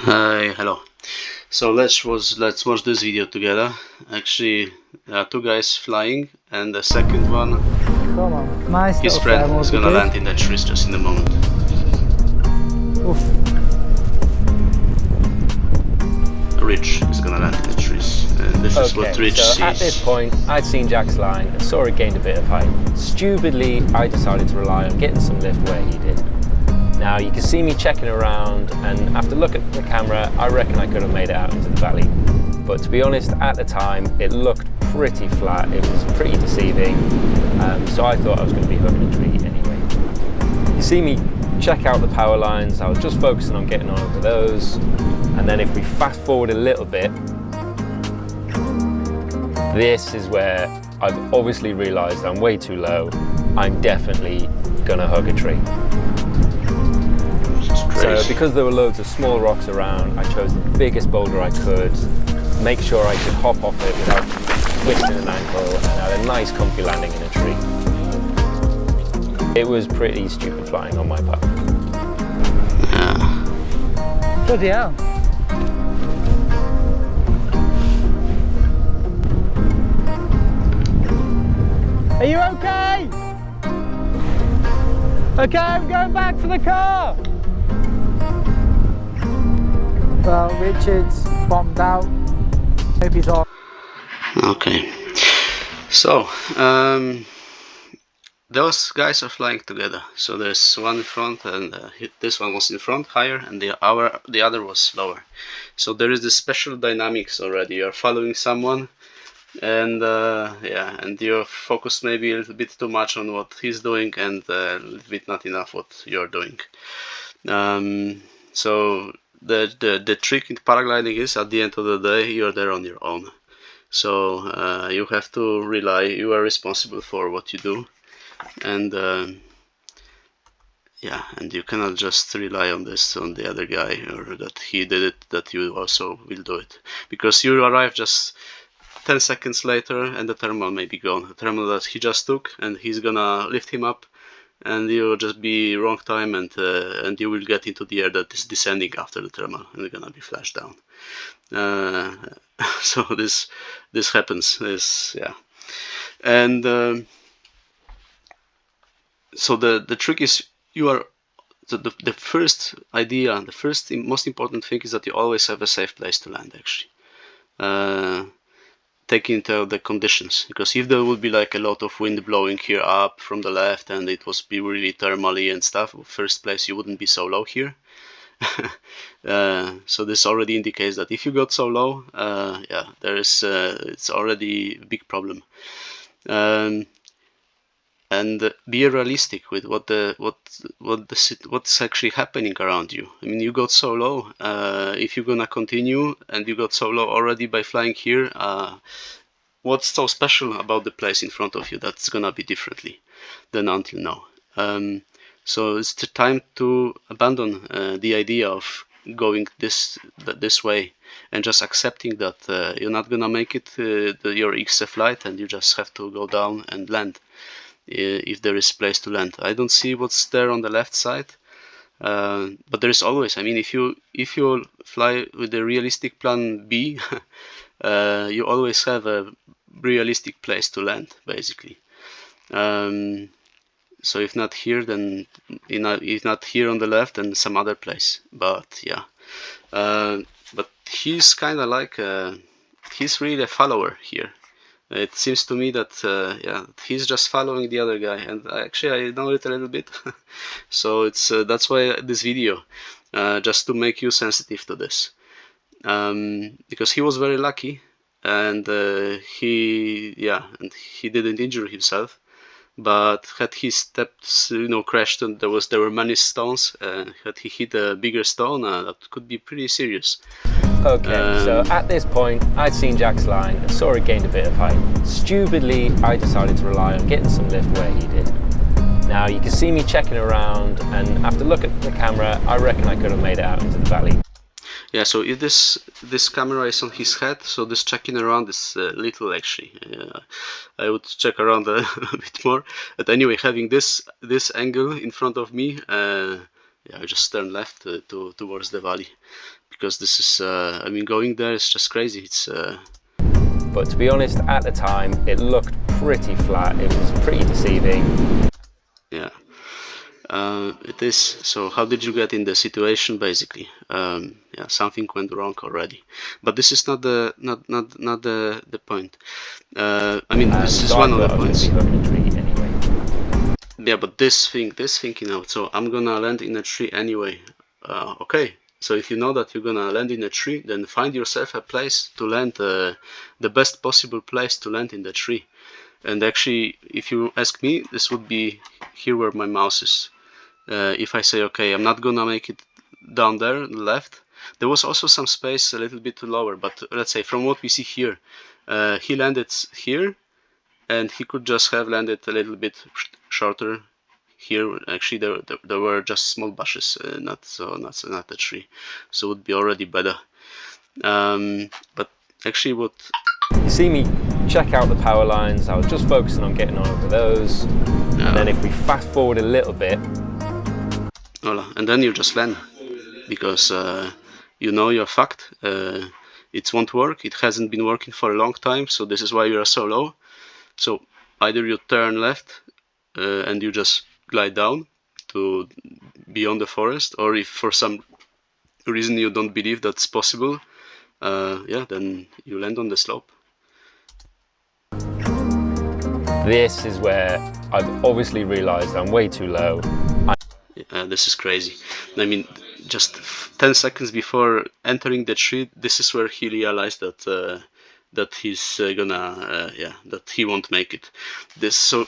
Hi, hello. So let's watch this video together. Actually, there are two guys flying, and the second one, Come on, nice his little friend, thermal is would be gonna good. land in that trees just in a moment. Oof. Rich is gonna land in the trees, and this is what Okay, Rich so sees. at this point, I'd seen Jack's line and saw it gained a bit of height. Stupidly, I decided to rely on getting some lift where he did. Now, you can see me checking around, and after looking at the camera, I reckon I could have made it out into the valley. But to be honest, at the time, it looked pretty flat. It was pretty deceiving, so I thought I was going to be hooking a tree anyway. You see me check out the power lines. I was just focusing on getting on over those. And then if we fast forward a little bit, this is where I've obviously realized I'm way too low. I'm definitely gonna hug a tree. So because there were loads of small rocks around, I chose the biggest boulder I could, make sure I could hop off it without twisting an ankle, and had a nice comfy landing in a tree. It was pretty stupid flying on my part. Bloody hell. Are you okay? Okay, I'm going back for the car. Well, Richard's bombed out. Hope he's all. Okay. So, those guys are flying together. So there's one in front, and this one was in front higher, and the other was lower. So there is this special dynamics already. You're following someone, and yeah, and you're focused maybe a little bit too much on what he's doing, and a little bit not enough what you're doing. So the trick in paragliding is, at the end of the day, you're there on your own. So you have to rely. You are responsible for what you do, and yeah, and you cannot just rely on the other guy, or that he did it, that you also will do it, because you arrive just 10 seconds later and the thermal may be gone. The thermal that he just took, and he's gonna lift him up, and you'll just be wrong time, and you will get into the air that is descending after the thermal, and you're gonna be flashed down. So this happens. Yeah, and so the trick is, you are the first idea, the first most important thing is that you always have a safe place to land, actually. Taking into the conditions, because if there would be like a lot of wind blowing here up from the left, and it was be really thermally and stuff, first place you wouldn't be so low here. So this already indicates that if you got so low, yeah, there is it's already a big problem. And be realistic with what's actually happening around you. I mean, you got so low. If you're gonna continue and you got so low already by flying here, what's so special about the place in front of you that's gonna be differently than until now? So it's the time to abandon the idea of going this way, and just accepting that you're not gonna make it your X flight, and you just have to go down and land if there is place to land. I don't see what's there on the left side, but there is always. I mean, if you fly with a realistic plan B, you always have a realistic place to land, basically. So if not here, then if not here on the left, then some other place. But yeah, but he's kind of like he's really a follower here. It seems to me that yeah, he's just following the other guy, and actually I know it a little bit. So it's that's why this video, just to make you sensitive to this, because he was very lucky, and he didn't injure himself. But had he stepped, crashed, and there were many stones, had he hit a bigger stone, that could be pretty serious. Okay, so at this point, I'd seen Jack's line and saw it gained a bit of height. Stupidly, I decided to rely on getting some lift where he did. Now, you can see me checking around, and after looking at the camera, I reckon I could have made it out into the valley. Yeah, so if this camera is on his head, so this checking around is little, actually. I would check around a bit more. But anyway, having this angle in front of me, yeah, I just turn left towards the valley, because this is I mean, going there is just crazy. It's But to be honest, at the time it looked pretty flat. It was pretty deceiving. yeah, it is. So how did you get in the situation? Basically, yeah, something went wrong already. But this is not the the point. I mean, this is So one I of the thought I was points. going to be hooking a tree anyway. Yeah, but this thing, you know, so I'm gonna land in a tree anyway. Okay, so if you know that you're gonna land in a tree, then find yourself a place to land, the best possible place to land in the tree. And actually, if you ask me, this would be here where my mouse is. If I say, okay, I'm not gonna make it down there, left, there was also some space a little bit too lower, but let's say from what we see here, he landed here, and he could just have landed a little bit shorter here. Actually, there were just small bushes, not a tree, so it would be already better. But actually, what You see me check out the power lines. I was just focusing on getting on over those. And then if we fast forward a little bit, voila, and then you just land, because you know you're fucked. It won't work. It hasn't been working for a long time, so this is why you are so low. So either you turn left and you just glide down to beyond the forest, or if for some reason you don't believe that's possible, yeah, then you land on the slope. this is where I've obviously realized I'm way too low. This is crazy. I mean, just 10 seconds before entering the tree, this is where he realized that that he's gonna yeah, that he won't make it. So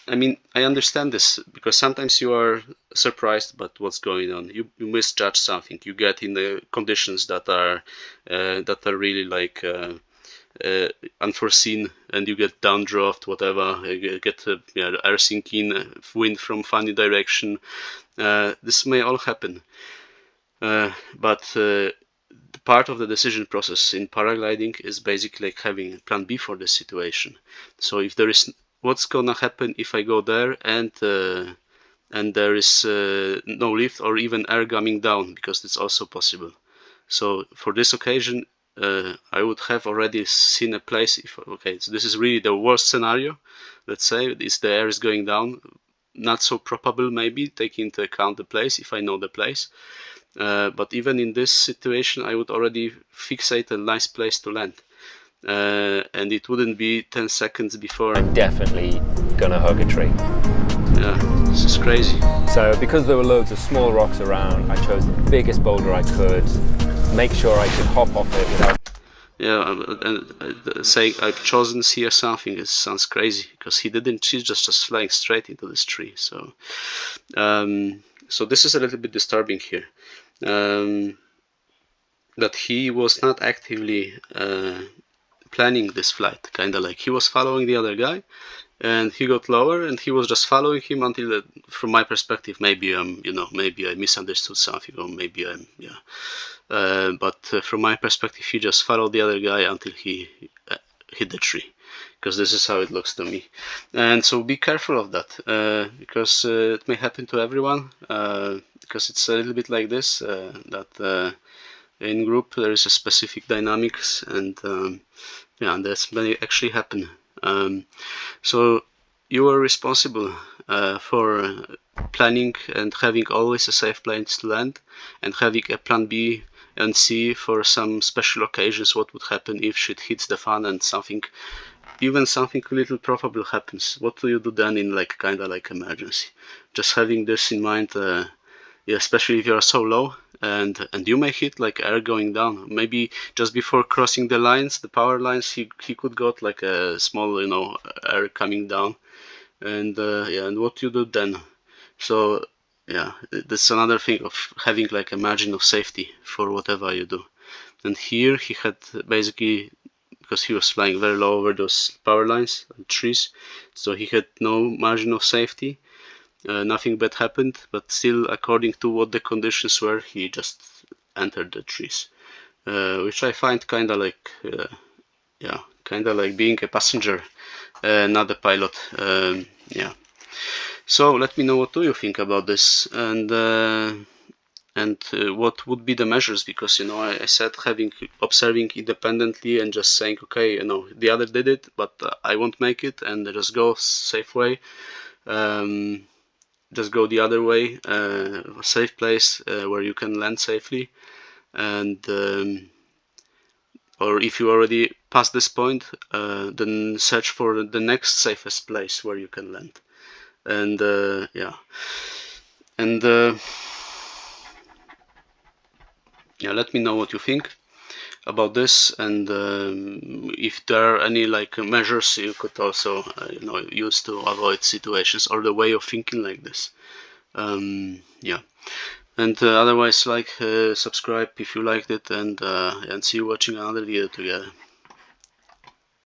I mean, I understand this, because sometimes you are surprised about what's going on. You misjudge something. You get in the conditions that are really like unforeseen, and you get downdraft, whatever. You get yeah, air sinking, wind from funny direction. This may all happen, but part of the decision process in paragliding is basically like having a plan B for the situation. So if there is, what's gonna happen if I go there and there is no lift or even air coming down, because it's also possible. So for this occasion, I would have already seen a place. If okay, so this is really the worst scenario. Let's say is the air is going down. Not so probable, maybe, taking into account the place, if I know the place. But even in this situation, I would already fixate a nice place to land. And it wouldn't be 10 seconds before. I'm definitely gonna hug a tree. Yeah, this is crazy. So because there were loads of small rocks around, I chose the biggest boulder I could, make sure I could hop off it without... Yeah, and saying I've chosen here something, it sounds crazy, because he didn't. He's just flying straight into this tree. So, so this is a little bit disturbing here. That he was not actively planning this flight. Kind of like he was following the other guy, and he got lower, and he was just following him until, from my perspective, maybe you know, maybe I misunderstood something, or maybe I'm yeah. But from my perspective, he just followed the other guy until he hit the tree, because this is how it looks to me. And so be careful of that, because it may happen to everyone, because it's a little bit like this, that in group there is a specific dynamics, and yeah, that's may actually happen. So you are responsible for planning and having always a safe place to land, and having a plan B and C for some special occasions. What would happen if shit hits the fan and something, even something little probable happens? What do you do then in like kind of like emergency? Just having this in mind, yeah, especially if you are so low, and you may hit like air going down. Maybe just before crossing the lines, the power lines, he could got like a small, you know, air coming down, and yeah, and what you do then? So yeah, that's another thing of having like a margin of safety for whatever you do. And here he had basically, because he was flying very low over those power lines and trees, so he had no margin of safety. Nothing bad happened, but still, according to what the conditions were, he just entered the trees, which I find kind of like, yeah, kind of like being a passenger, not a pilot. Yeah. So let me know, what do you think about this? And and what would be the measures, because you know I said observing independently and just saying, okay, you know, the other did it, but I won't make it, and just go safe way, just go the other way, a safe place where you can land safely, and or if you already passed this point, then search for the next safest place where you can land. And yeah, and yeah, let me know what you think about this, and if there are any like measures you could also you know, use to avoid situations, or the way of thinking like this. Yeah, and otherwise, like, subscribe if you liked it, and see you watching another video together.